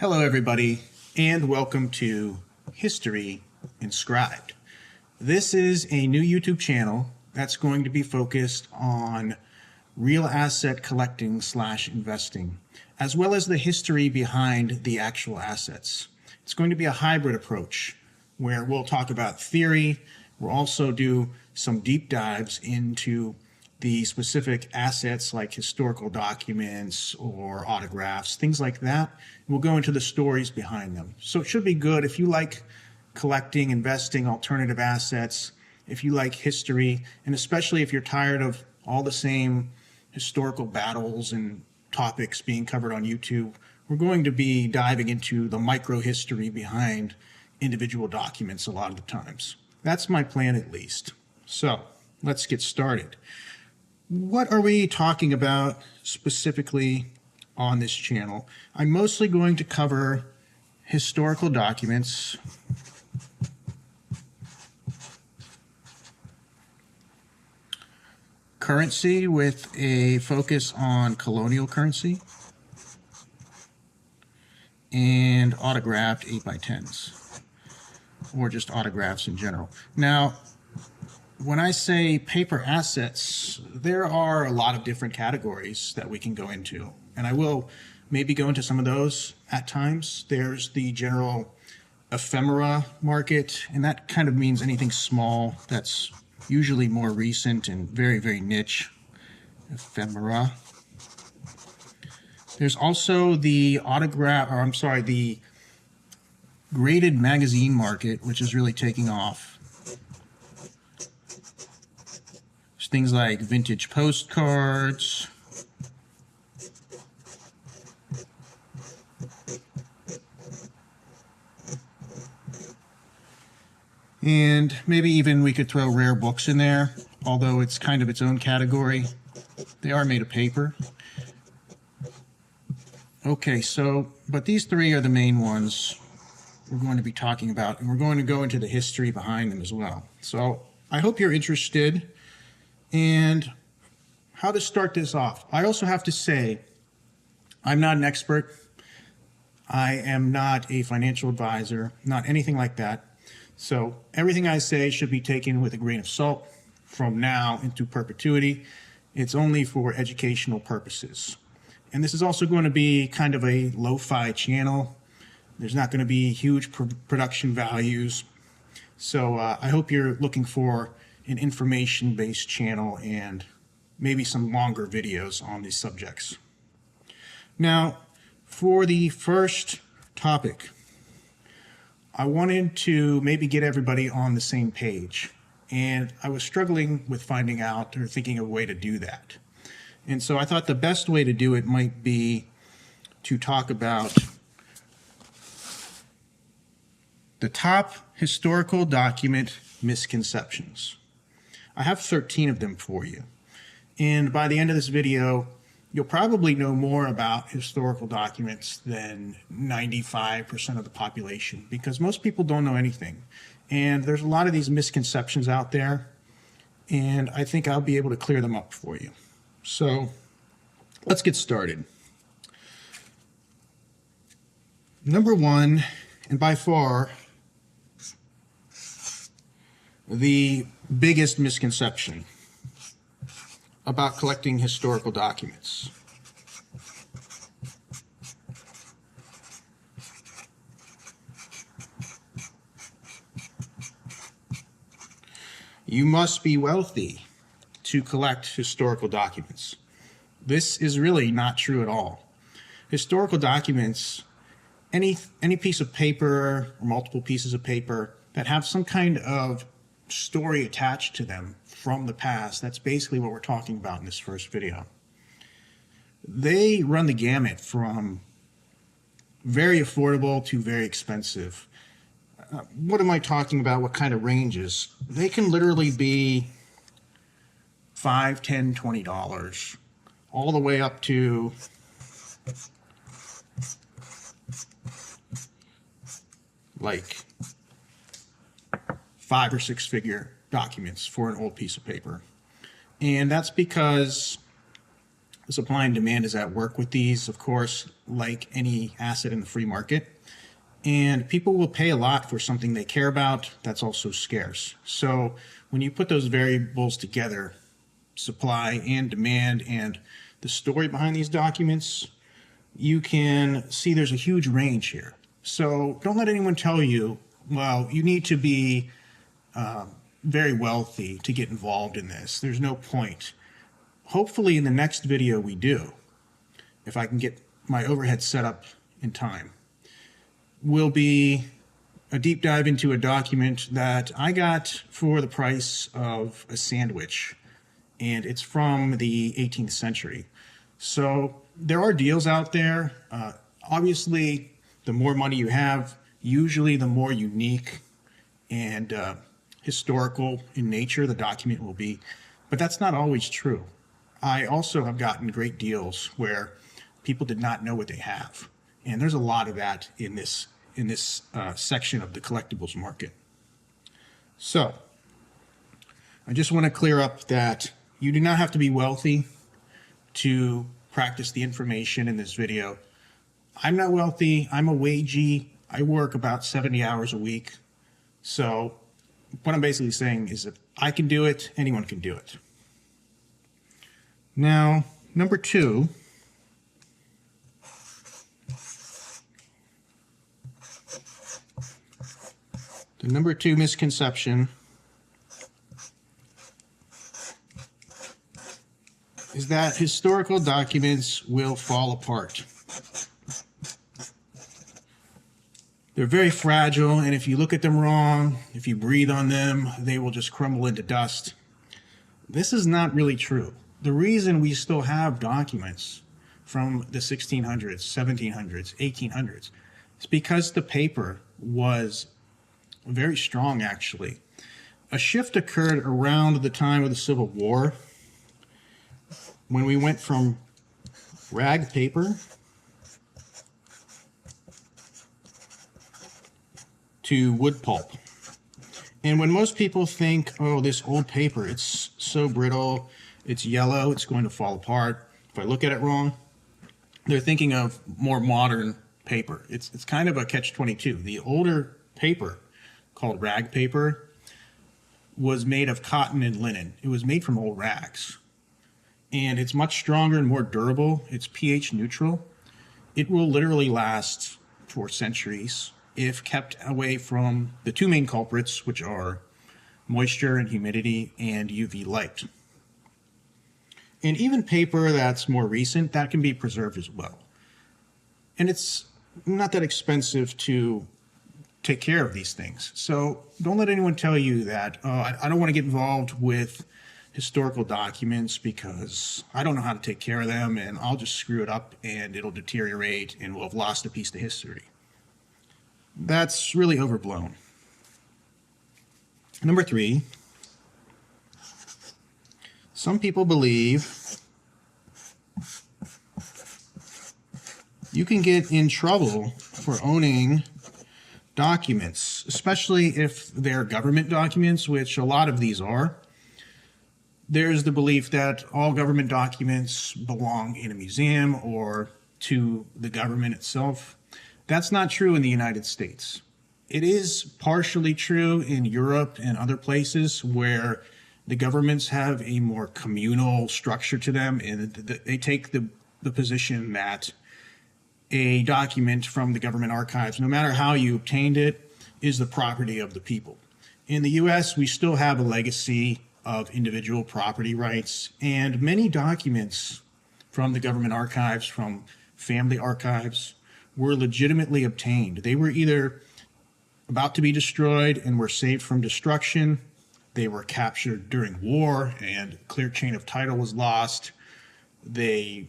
Hello everybody, and welcome to History Inscribed. This is a new YouTube channel that's going to be focused on real asset collecting / investing, as well as the history behind the actual assets. It's going to be a hybrid approach where we'll talk about theory. We'll also do some deep dives into the specific assets like historical documents or autographs, things like that. We'll go into the stories behind them. So it should be good if you like collecting, investing, alternative assets, if you like history, and especially if you're tired of all the same historical battles and topics being covered on YouTube. We're going to be diving into the micro history behind individual documents a lot of the times. That's my plan at least. So let's get started. What are we talking about specifically on this channel? I'm mostly going to cover historical documents, currency with a focus on colonial currency, and autographed 8x10s, or just autographs in general. Now, when I say paper assets, there are a lot of different categories that we can go into, and I will maybe go into some of those at times. There's the general ephemera market, and that kind of means anything small that's usually more recent and very, very niche. Ephemera. There's also the the graded magazine market, which is really taking off. Things like vintage postcards, and maybe even we could throw rare books in there, although it's kind of its own category. They are made of paper. Okay, but these three are the main ones we're going to be talking about, and we're going to go into the history behind them as well. So I hope you're interested. And how to start this off. I also have to say, I'm not an expert. I am not a financial advisor, not anything like that. So everything I say should be taken with a grain of salt from now into perpetuity. It's only for educational purposes. And this is also going to be kind of a lo-fi channel. There's not going to be huge production values. So I hope you're looking for an information-based channel and maybe some longer videos on these subjects. Now, for the first topic, I wanted to maybe get everybody on the same page, and I was struggling with finding out or thinking of a way to do that. And so I thought the best way to do it might be to talk about the top historical document misconceptions. I have 13 of them for you. And by the end of this video, you'll probably know more about historical documents than 95% of the population, because most people don't know anything. And there's a lot of these misconceptions out there, and I think I'll be able to clear them up for you. So let's get started. Number one, and by far the biggest misconception about collecting historical documents. You must be wealthy to collect historical documents. This is really not true at all. Historical documents, any piece of paper or multiple pieces of paper that have some kind of story attached to them from the past, that's basically what we're talking about in this first video. They run the gamut from very affordable to very expensive. What am I talking about? What kind of ranges? They can literally be $5, $10, $20, all the way up to like 5 or 6 figure documents for an old piece of paper. And that's because The supply and demand is at work with these, of course, like any asset in the free market. And people will pay a lot for something they care about that's also scarce. So when you put those variables together, supply and demand and the story behind these documents, you can see there's a huge range here. So don't let anyone tell you, well, you need to be very wealthy to get involved in this. There's no point. Hopefully in the next video we do, if I can get my overhead set up in time, will be a deep dive into a document that I got for the price of a sandwich, and it's from the 18th century. So there are deals out there. Obviously, the more money you have, usually the more unique and historical in nature the document will be, but that's not always true. I also have gotten great deals where people did not know what they have. And there's a lot of that in this section of the collectibles market. So I just want to clear up that you do not have to be wealthy to practice the information in this video. I'm not wealthy. I'm a wagee. I work about 70 hours a week. So what I'm basically saying is if I can do it, anyone can do it. Now, number two, the number two misconception is that historical documents will fall apart. They're very fragile, and if you look at them wrong, if you breathe on them, they will just crumble into dust. This is not really true. The reason we still have documents from the 1600s, 1700s, 1800s is because the paper was very strong, actually. A shift occurred around the time of the Civil War when we went from rag paper to wood pulp. And when most people think, oh, this old paper, it's so brittle, it's yellow, it's going to fall apart. If I look at it wrong, they're thinking of more modern paper. It's kind of a catch-22. The older paper, called rag paper, was made of cotton and linen. It was made from old rags. And it's much stronger and more durable. It's pH neutral. It will literally last for centuries if kept away from the two main culprits, which are moisture and humidity and UV light. And even paper that's more recent, that can be preserved as well. And it's not that expensive to take care of these things. So don't let anyone tell you that, oh, I don't want to get involved with historical documents because I don't know how to take care of them and I'll just screw it up and it'll deteriorate and we'll have lost a piece of history. That's really overblown. Number three, some people believe you can get in trouble for owning documents, especially if they're government documents, which a lot of these are. There's the belief that all government documents belong in a museum or to the government itself. That's not true in the United States. It is partially true in Europe and other places where the governments have a more communal structure to them, and they take the position that a document from the government archives, no matter how you obtained it, is the property of the people. In the US, we still have a legacy of individual property rights, and many documents from the government archives, from family archives, were legitimately obtained. They were either about to be destroyed and were saved from destruction, they were captured during war and clear chain of title was lost, they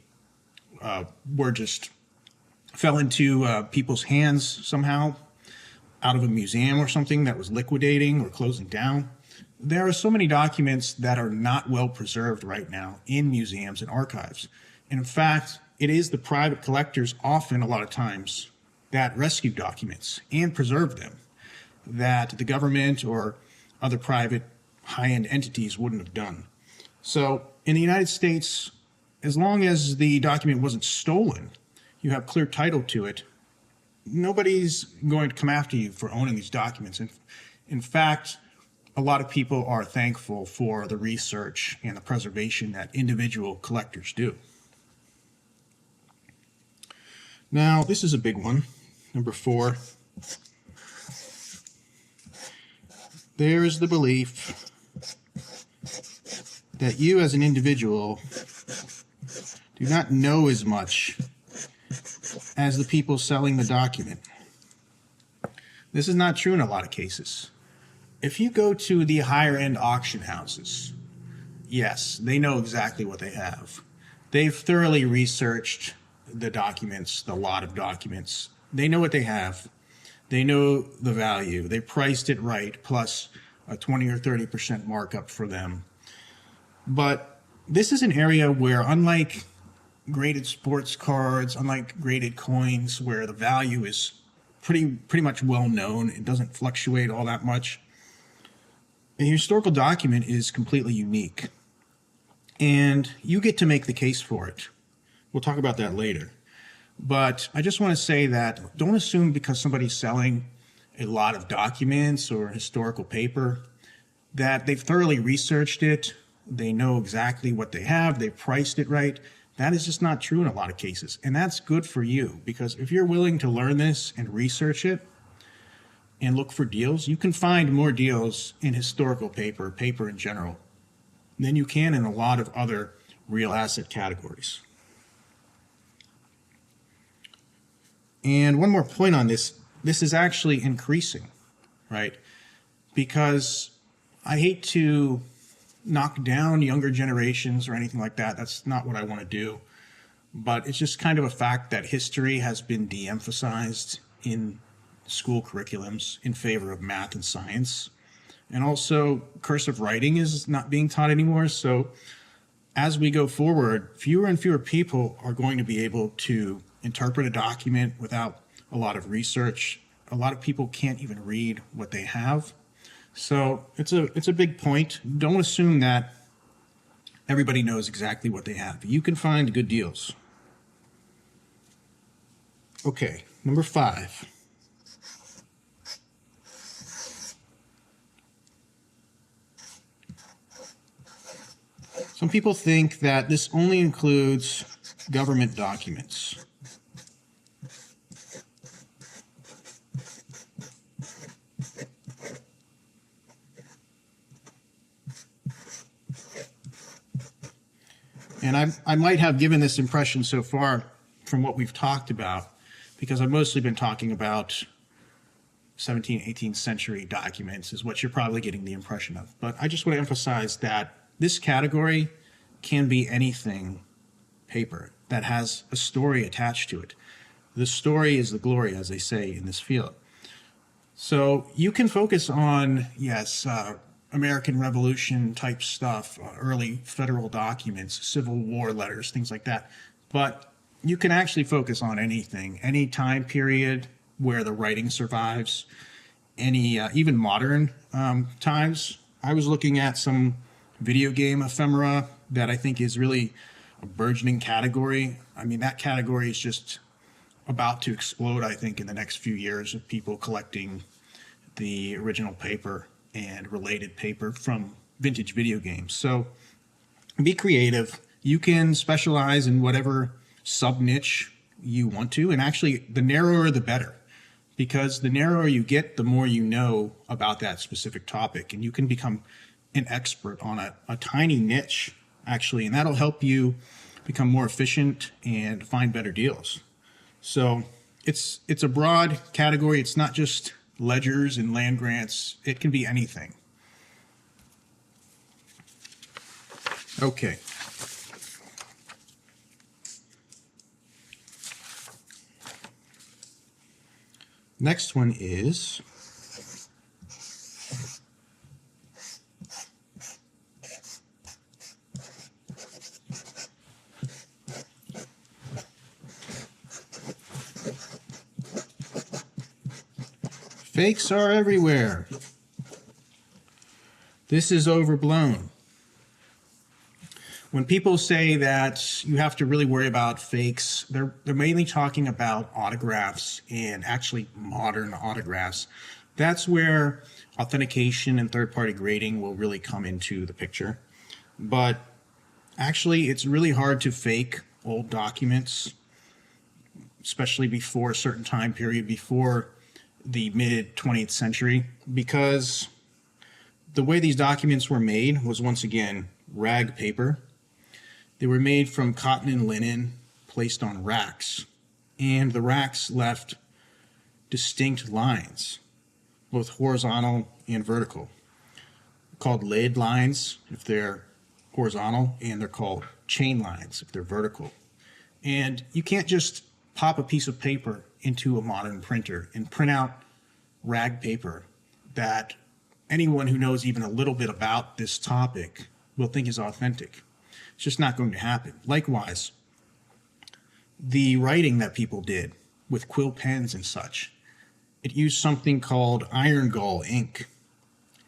were just fell into people's hands somehow out of a museum or something that was liquidating or closing down. There are so many documents that are not well preserved right now in museums and archives. And in fact, it is the private collectors often, a lot of times, that rescue documents and preserve them that the government or other private high-end entities wouldn't have done. So in the United States, as long as the document wasn't stolen, you have clear title to it, nobody's going to come after you for owning these documents. And in fact, a lot of people are thankful for the research and the preservation that individual collectors do. Now, this is a big one. Number 4. There is the belief that you as an individual do not know as much as the people selling the document. This is not true in a lot of cases. If you go to the higher end auction houses, yes, they know exactly what they have. They've thoroughly researched the documents, the lot of documents. They know what they have. They know the value. They priced it right, plus a 20 or 30% markup for them. But this is an area where, unlike graded sports cards, unlike graded coins, where the value is pretty much well known, it doesn't fluctuate all that much, a historical document is completely unique. And you get to make the case for it. We'll talk about that later. But I just want to say that don't assume because somebody's selling a lot of documents or historical paper that they've thoroughly researched it, they know exactly what they have, they've priced it right. That is just not true in a lot of cases. And that's good for you, because if you're willing to learn this and research it and look for deals, you can find more deals in historical paper in general, than you can in a lot of other real asset categories. And one more point on this, this is actually increasing, right? Because I hate to knock down younger generations or anything like that. That's not what I want to do. But it's just kind of a fact that history has been de-emphasized in school curriculums in favor of math and science. And also, cursive writing is not being taught anymore. So as we go forward, fewer and fewer people are going to be able to interpret a document without a lot of research. A lot of people can't even read what they have. So it's a big point. Don't assume that everybody knows exactly what they have. You can find good deals. Okay, number 5. Some people think that this only includes government documents. And I might have given this impression so far from what we've talked about, because I've mostly been talking about 17th, 18th century documents is what you're probably getting the impression of. But I just want to emphasize that this category can be anything paper that has a story attached to it. The story is the glory, as they say in this field. So you can focus on, yes, American Revolution type stuff, early federal documents, Civil War letters, things like that. But you can actually focus on anything, any time period where the writing survives, any even modern times. I was looking at some video game ephemera that I think is really a burgeoning category. I mean, that category is just about to explode, I think, in the next few years of people collecting the original paper and related paper from vintage video games. So be creative. You can specialize in whatever sub-niche you want to, and actually the narrower the better, because the narrower you get, the more you know about that specific topic, and you can become an expert on a tiny niche, actually, and that'll help you become more efficient and find better deals. So it's a broad category. It's not just ledgers and land grants. It can be anything. Okay. Next one is fakes are everywhere. This is overblown. When people say that you have to really worry about fakes, they're mainly talking about autographs and actually modern autographs. That's where authentication and third-party grading will really come into the picture. But actually, it's really hard to fake old documents, especially before a certain time period, before the mid-20th century, because the way these documents were made was, once again, rag paper. They were made from cotton and linen placed on racks, and the racks left distinct lines, both horizontal and vertical, called laid lines if they're horizontal, and they're called chain lines if they're vertical. And you can't just pop a piece of paper into a modern printer and print out rag paper that anyone who knows even a little bit about this topic will think is authentic. It's just not going to happen. Likewise, the writing that people did with quill pens and such, it used something called iron gall ink.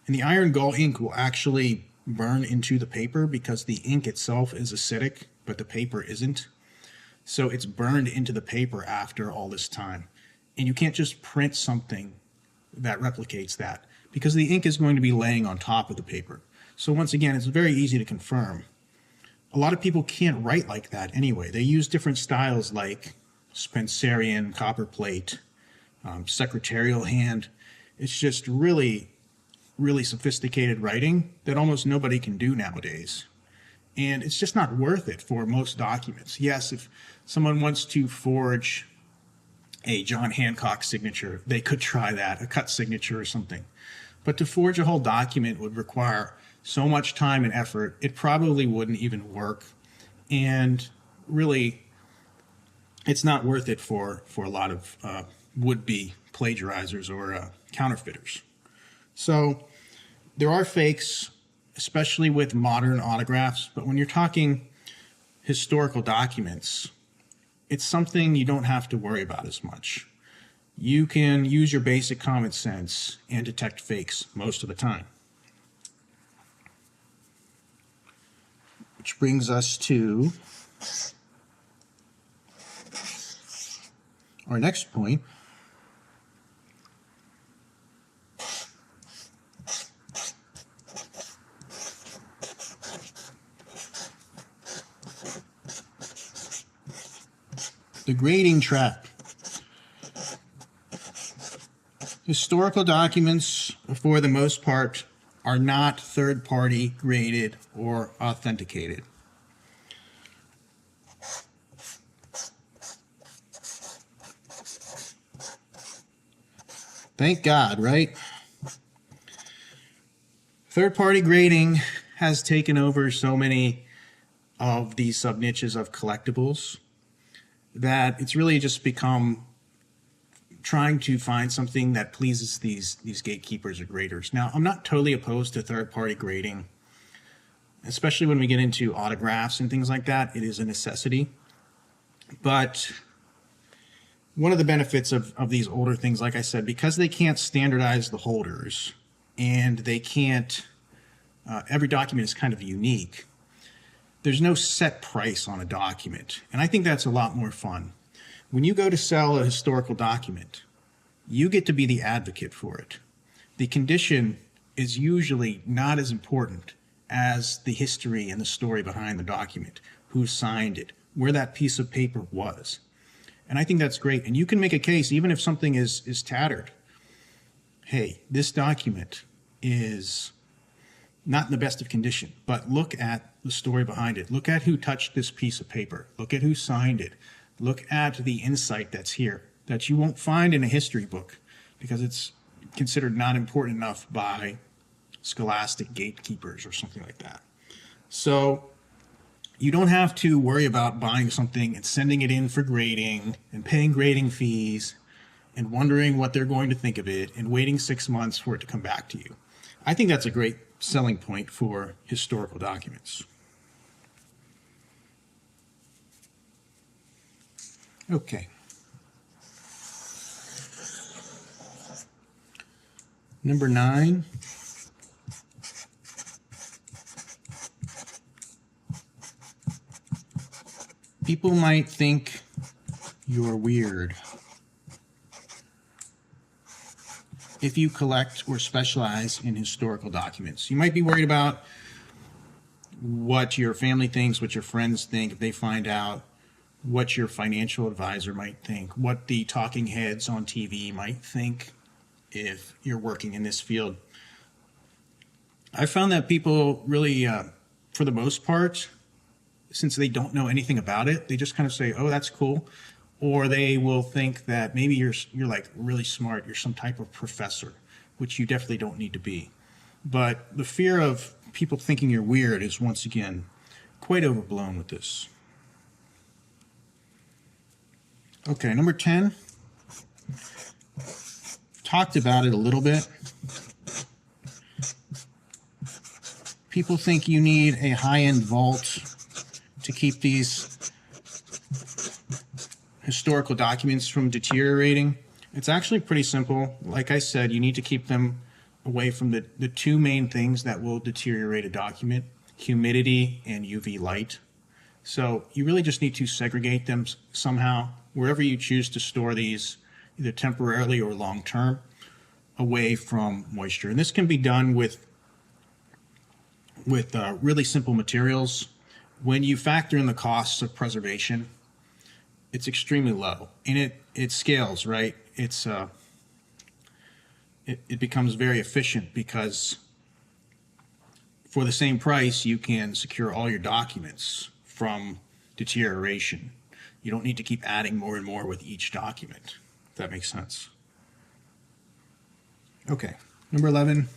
And the iron gall ink will actually burn into the paper because the ink itself is acidic, but the paper isn't. So it's burned into the paper after all this time. And you can't just print something that replicates that because the ink is going to be laying on top of the paper. So once again, it's very easy to confirm. A lot of people can't write like that anyway. They use different styles like Spencerian, copperplate, secretarial hand. It's just really, really sophisticated writing that almost nobody can do nowadays. And it's just not worth it for most documents. Yes, if someone wants to forge a John Hancock signature, they could try that, a cut signature or something. But to forge a whole document would require so much time and effort, it probably wouldn't even work. And really, it's not worth it for a lot of would-be plagiarizers or counterfeiters. So there are fakes, especially with modern autographs, but when you're talking historical documents, it's something you don't have to worry about as much. You can use your basic common sense and detect fakes most of the time. Which brings us to our next point. The grading trap. Historical documents, for the most part, are not third-party graded or authenticated. Thank God, right? Third-party grading has taken over so many of these sub-niches of collectibles that it's really just become trying to find something that pleases these gatekeepers or graders. Now, I'm not totally opposed to third-party grading, especially when we get into autographs and things like that. It is a necessity. But one of the benefits of these older things, like I said, because they can't standardize the holders and they can't, every document is kind of unique, there's no set price on a document. And I think that's a lot more fun. When you go to sell a historical document, you get to be the advocate for it. The condition is usually not as important as the history and the story behind the document, who signed it, where that piece of paper was. And I think that's great. And you can make a case, even if something is tattered. Hey, this document is not in the best of condition, but look at the story behind it. Look at who touched this piece of paper. Look at who signed it. Look at the insight that's here that you won't find in a history book because it's considered not important enough by scholastic gatekeepers or something like that. So you don't have to worry about buying something and sending it in for grading and paying grading fees and wondering what they're going to think of it and waiting 6 months for it to come back to you. I think that's a great selling point for historical documents. Okay. Number 9. People might think you're weird if you collect or specialize in historical documents. You might be worried about what your family thinks, what your friends think if they find out, what your financial advisor might think, what the talking heads on TV might think if you're working in this field. I found that people really, for the most part, since they don't know anything about it, they just kind of say, oh, that's cool. Or they will think that maybe you're like really smart, you're some type of professor, which you definitely don't need to be. But the fear of people thinking you're weird is, once again, quite overblown with this. Okay, number 10. Talked about it a little bit. People think you need a high-end vault to keep these historical documents from deteriorating. It's actually pretty simple. Like I said, you need to keep them away from the two main things that will deteriorate a document: humidity and UV light. So you really just need to segregate them somehow, wherever you choose to store these, either temporarily or long term, away from moisture. And this can be done with really simple materials. When you factor in the costs of preservation, it's extremely low, and it scales, right? It becomes very efficient, because for the same price you can secure all your documents from deterioration. You don't need to keep adding more and more with each document, if that makes sense. Okay, number 11.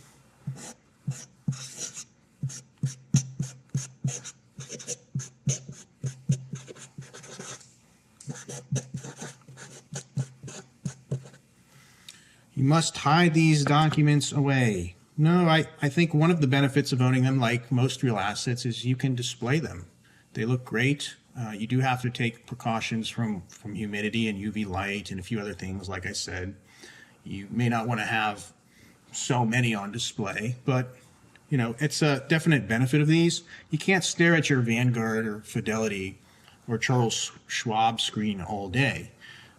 You must hide these documents away. No, I think one of the benefits of owning them, like most real assets, is you can display them. They look great. You do have to take precautions from humidity and UV light and a few other things, like I said. You may not want to have so many on display, but you know, it's a definite benefit of these. You can't stare at your Vanguard or Fidelity or Charles Schwab screen all day.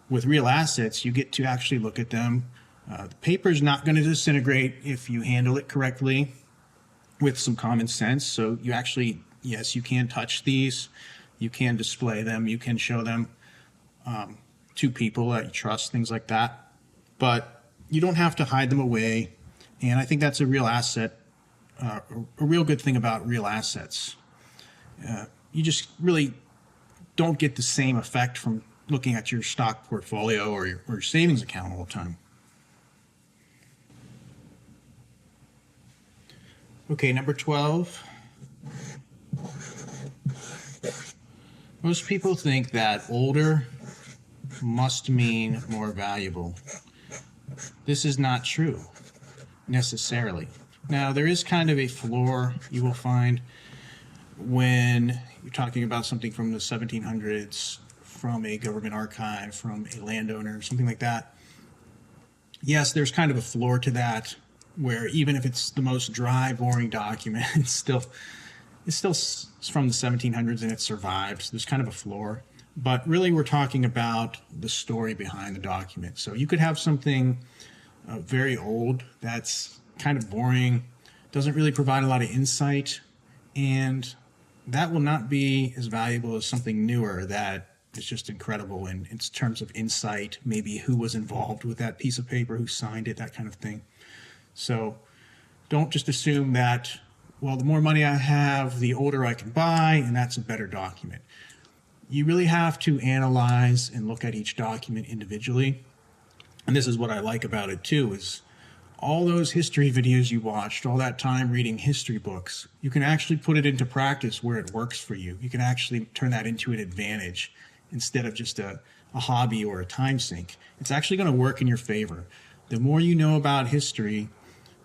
With real assets, you get to actually look at them. The paper is not going to disintegrate if you handle it correctly with some common sense. So you actually, yes, you can touch these. You can display them. You can show them to people that you trust, things like that. But you don't have to hide them away. And I think that's a real asset, a real good thing about real assets. You just really don't get the same effect from looking at your stock portfolio or your savings account all the time. Okay, number 12. Most people think that older must mean more valuable. This is not true, necessarily. Now, there is kind of a floor you will find when you're talking about something from the 1700s, from a government archive, from a landowner, something like that. Yes, there's kind of a floor to that, where even if it's the most dry, boring document, it's still from the 1700s and it survived. So there's kind of a floor. But really, we're talking about the story behind the document. So you could have something very old that's kind of boring, doesn't really provide a lot of insight, and that will not be as valuable as something newer that is just incredible in terms of insight, maybe who was involved with that piece of paper, who signed it, that kind of thing. So don't just assume that, well, the more money I have, the older I can buy, and that's a better document. You really have to analyze and look at each document individually. And this is what I like about it too, is all those history videos you watched, all that time reading history books, you can actually put it into practice where it works for you. You can actually turn that into an advantage instead of just a hobby or a time sink. It's actually going to work in your favor. The more you know about history,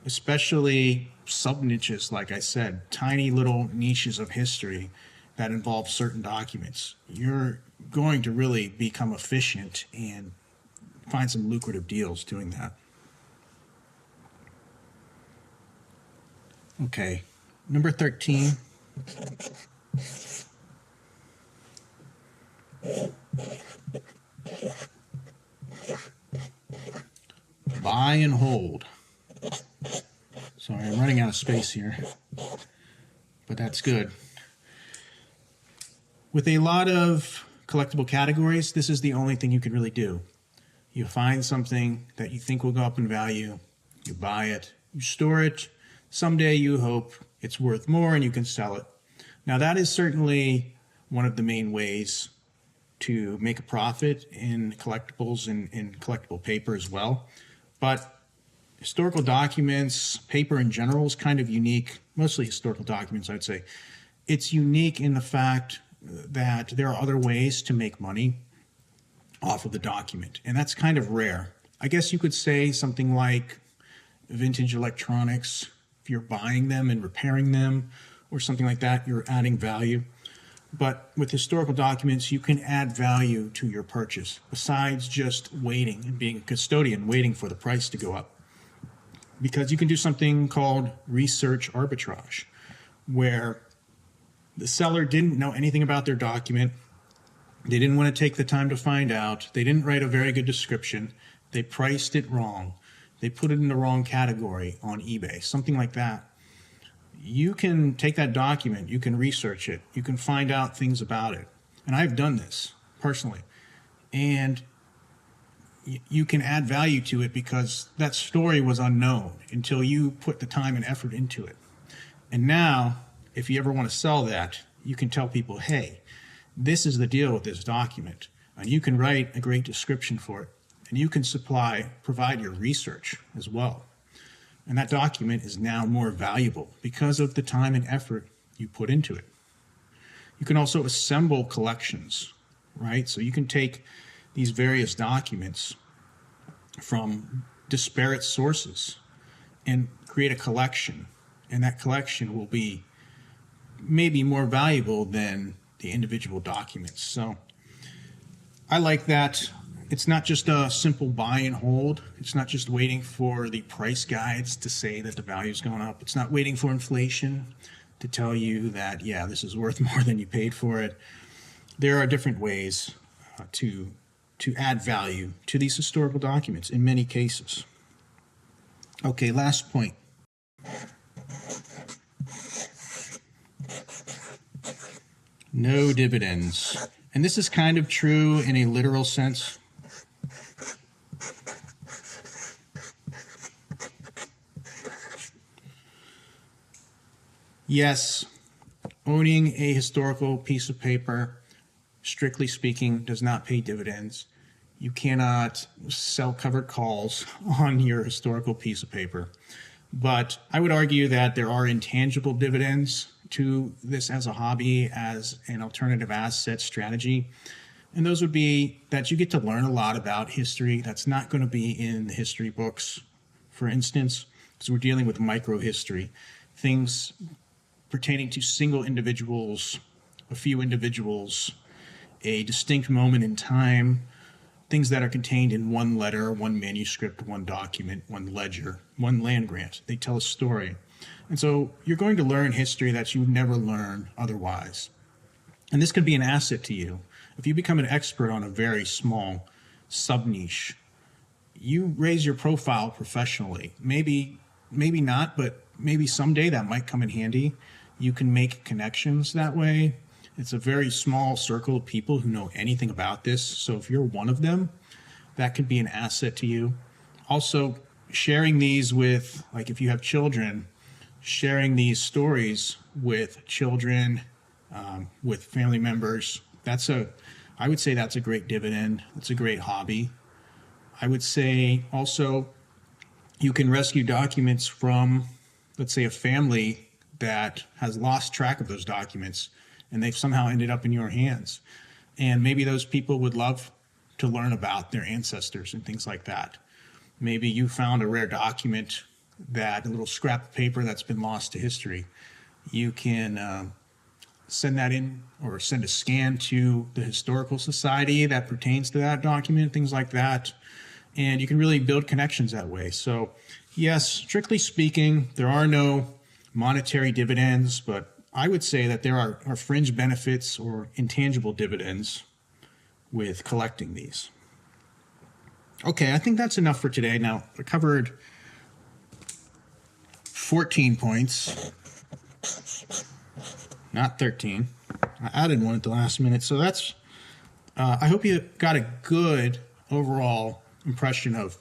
especially sub-niches, like I said, tiny little niches of history that involve certain documents, you're going to really become efficient and find some lucrative deals doing that. Okay, number 13. Buy and hold. Sorry, I'm running out of space here, but that's good. With a lot of collectible categories, this is the only thing you can really do. You find something that you think will go up in value, you buy it, you store it. Someday you hope it's worth more and you can sell it. Now that is certainly one of the main ways to make a profit in collectibles and in collectible paper as well. But historical documents, paper in general, is kind of unique, mostly historical documents, I'd say. It's unique in the fact that there are other ways to make money off of the document, and that's kind of rare. I guess you could say something like vintage electronics, if you're buying them and repairing them or something like that, you're adding value. But with historical documents, you can add value to your purchase besides just waiting and being a custodian, waiting for the price to go up. Because you can do something called research arbitrage, where the seller didn't know anything about their document. They didn't want to take the time to find out. They didn't write a very good description. They priced it wrong. They put it in the wrong category on eBay, something like that. You can take that document, you can research it, you can find out things about it. And I've done this personally. And you can add value to it because that story was unknown until you put the time and effort into it. And now, if you ever want to sell that, you can tell people, hey, this is the deal with this document. And you can write a great description for it. And you can provide your research as well. And that document is now more valuable because of the time and effort you put into it. You can also assemble collections, right? So you can take these various documents from disparate sources and create a collection. And that collection will be maybe more valuable than the individual documents. So I like that. It's not just a simple buy and hold. It's not just waiting for the price guides to say that the value's going up. It's not waiting for inflation to tell you that, yeah, this is worth more than you paid for it. There are different ways to add value to these historical documents in many cases. Okay, last point. No dividends. And this is kind of true in a literal sense. Yes, owning a historical piece of paper, strictly speaking, does not pay dividends. You cannot sell covered calls on your historical piece of paper. But I would argue that there are intangible dividends to this as a hobby, as an alternative asset strategy. And those would be that you get to learn a lot about history that's not going to be in the history books, for instance, because we're dealing with microhistory, things pertaining to single individuals, a few individuals, a distinct moment in time, things that are contained in one letter, one manuscript, one document, one ledger, one land grant. They tell a story. And so you're going to learn history that you would never learn otherwise. And this could be an asset to you. If you become an expert on a very small sub-niche, you raise your profile professionally. Maybe not, but maybe someday that might come in handy. You can make connections that way. It's a very small circle of people who know anything about this. So if you're one of them, that could be an asset to you. Also, sharing these with, like if you have children, sharing these stories with children, with family members, I would say that's a great dividend. It's a great hobby. I would say also you can rescue documents from, let's say, a family that has lost track of those documents and they've somehow ended up in your hands. And maybe those people would love to learn about their ancestors and things like that. Maybe you found a rare document, a little scrap of paper that's been lost to history. You can send that in or send a scan to the historical society that pertains to that document, things like that. And you can really build connections that way. So yes, strictly speaking, there are no monetary dividends, but I would say that there are fringe benefits or intangible dividends with collecting these. Okay, I think that's enough for today. Now, I covered 14 points, not 13. I added one at the last minute, so that's, I hope you got a good overall impression of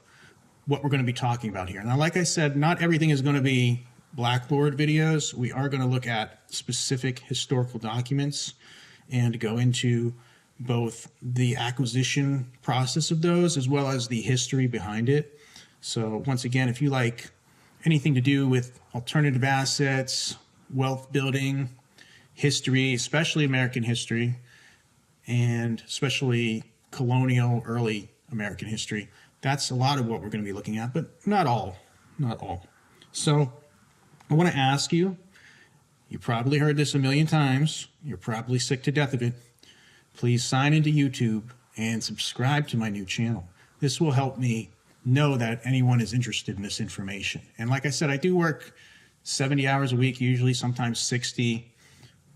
what we're going to be talking about here. Now, like I said, not everything is going to be Blackboard videos. We are going to look at specific historical documents and go into both the acquisition process of those as well as the history behind it. So once again, if you like anything to do with alternative assets, wealth building, history, especially American history, and especially colonial early American history, that's a lot of what we're going to be looking at, but not all. So I want to ask you, you probably heard this a million times, you're probably sick to death of it, please sign into YouTube and subscribe to my new channel. This will help me know that anyone is interested in this information. And like I said, I do work 70 hours a week, usually, sometimes 60.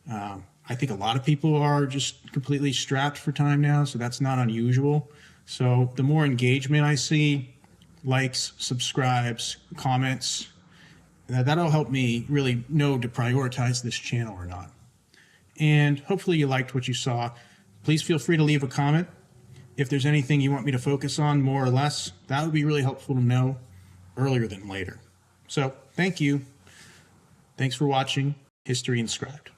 I think a lot of people are just completely strapped for time now, so that's not unusual. So the more engagement I see, likes, subscribes, comments, that'll help me really know to prioritize this channel or not. And hopefully you liked what you saw. Please feel free to leave a comment. If there's anything you want me to focus on more or less, that would be really helpful to know earlier than later. So thank you. Thanks for watching History Inscribed.